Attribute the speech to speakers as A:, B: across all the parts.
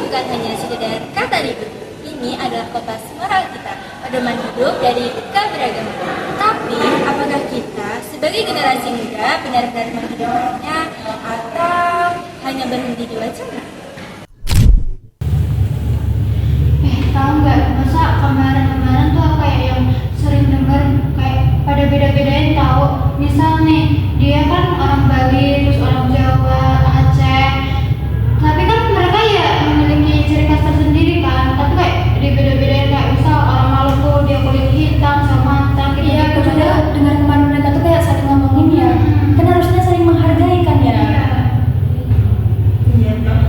A: bukan hanya sekedar kata ribut. Ini adalah kompas moral kita, pedoman hidup dari keberagaman. Tapi, apakah kita sebagai generasi muda benar-benar menghidupkannya atau hanya berhenti di wacana?
B: Tahu nggak, masa kemarin tuh apa ya yang sering denger kayak pada beda-bedain tahu. Misal nih, dia kan orang Bali, terus orang Jawa, Aceh. Tapi kan mereka ya memiliki ciri khas tersendiri kan. Tapi kayak dibeda-bedain kayak misal orang Maluku dia kulit hitam sama matang gitu.
C: Iya, aku juga dengar kemarin mereka tuh kayak saling ngomongin ya. Kan harusnya saling menghargai kan ya.
D: Iya toh.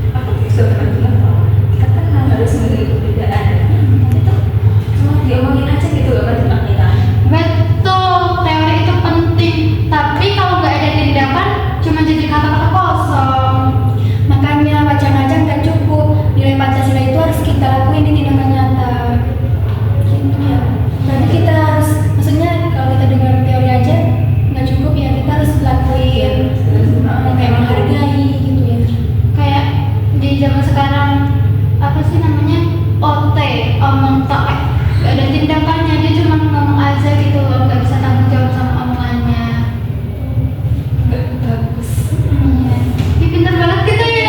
D: Aku bisa pernah bilang kok, kita kan harus menghargai perbedaan. Nanti tuh cuma diomongin aja gitu loh kan kita.
B: Betul, teori itu penting. Tapi kalau nggak ada tindakan, cuma jadi kata-kata kosong.
C: Makanya wacana aja nggak cukup. Nilai Pancasila itu harus kita lakuin di tindakan nyata. Gitu ya. Berarti kita harus, maksudnya kalau kita dengar teori aja nggak cukup ya, kita harus lakuin. Kayak menghargai gitu ya.
B: Kayak di zaman sekarang apa sih namanya, OT, omong tok, gak ada tindakannya, dia cuma ngomong aja gitu loh, nggak bisa tanggung jawab sama omongannya.
C: Bagus.
B: Iya, ya, pintar banget kita ya.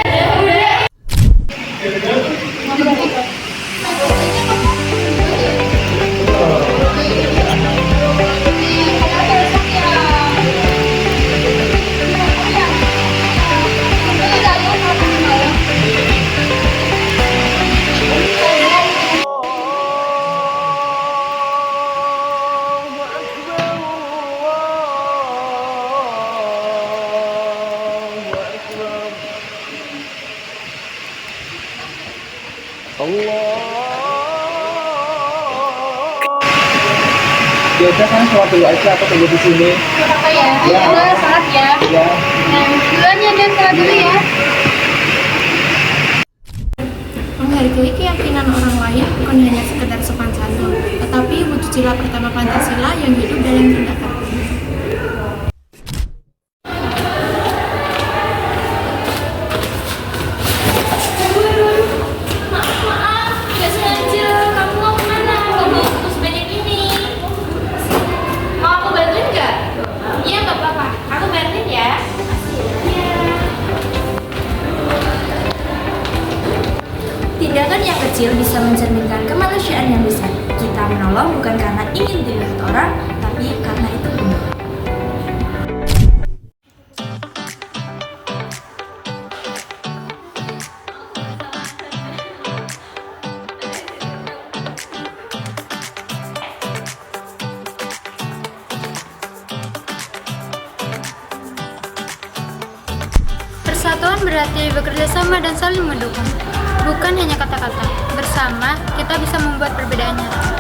E: Ya udah kan sholat dulu aja, aku tunggu di sini.
B: Apa ya?
E: Ya.
B: Udah salat ya.
E: Ya.
B: Nah, duluan ya, dan salat dulu ya.
F: Menghargai keyakinan orang lain bukan hanya sekedar sopan santun, tetapi wujud sila pertama Pancasila yang hidup dalam tindakan.
A: Maaf, nggak sengaja. Kamu mau kemana? Kok mau putus banyak ini? Mau aku bantuin nggak? Iya, nggak apa-apa. Aku bantuin ya. Iya.
C: Tindakan yang kecil bisa mencerminkan kemanusiaan yang besar. Kita menolong bukan karena ingin dilihat orang, tapi karena itu benar.
F: Persatuan berarti bekerja sama dan saling mendukung, bukan hanya kata-kata. Bersama, kita bisa membuat perbedaan nyata.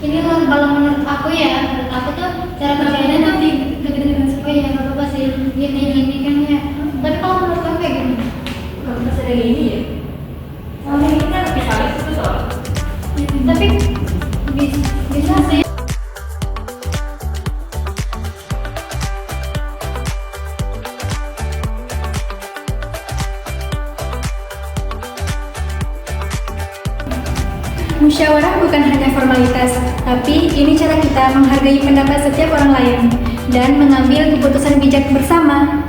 B: Ini loh, kalau menurut aku tuh cara kerjanya nanti dengan oh ya nggak apa-apa sih, gini kan ya. Tapi kalau menurut kamu kayak gini,
D: Kalau kita sedang ini ya, soalnya ini kan bisa itu soal.
B: tapi bisa sih.
C: Musyawarah bukan hanya formalitas, tapi ini cara kita menghargai pendapat setiap orang lain dan mengambil keputusan bijak bersama.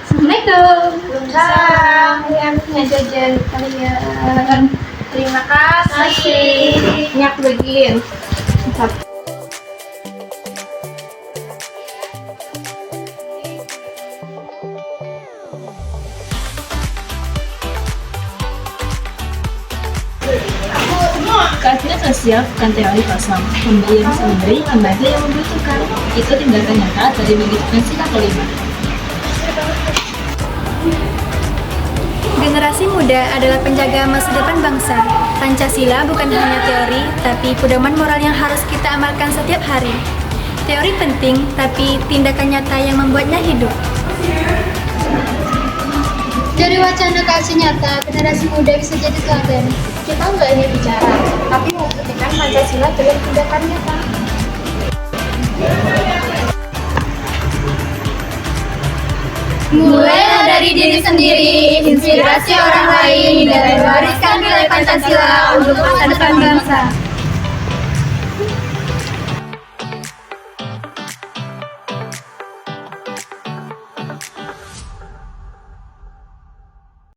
B: Assalamualaikum. Waalaikumsalam. Ya, punya jajan kalian. Terima kasih. Ini aku bagiin.
D: Keadilan sosial bukan teori kosong. Memberi yang bisa memberi, membantu yang membutuhkan. Itu tindakan nyata dari mewujudkan sila kelima.
C: Generasi muda adalah penjaga masa depan bangsa. Pancasila bukan hanya teori, tapi pedoman moral yang harus kita amalkan setiap hari. Teori penting, tapi tindakan nyata yang membuatnya hidup.
B: Dari wacana ke aksi nyata, generasi muda bisa jadi teladan.
F: Kita nggak hanya bicara, tapi membuktikan Pancasila dalam tindakan nyata.
A: Mulailah dari diri sendiri, inspirasi orang lain, dan wariskan nilai Pancasila untuk masa depan bangsa.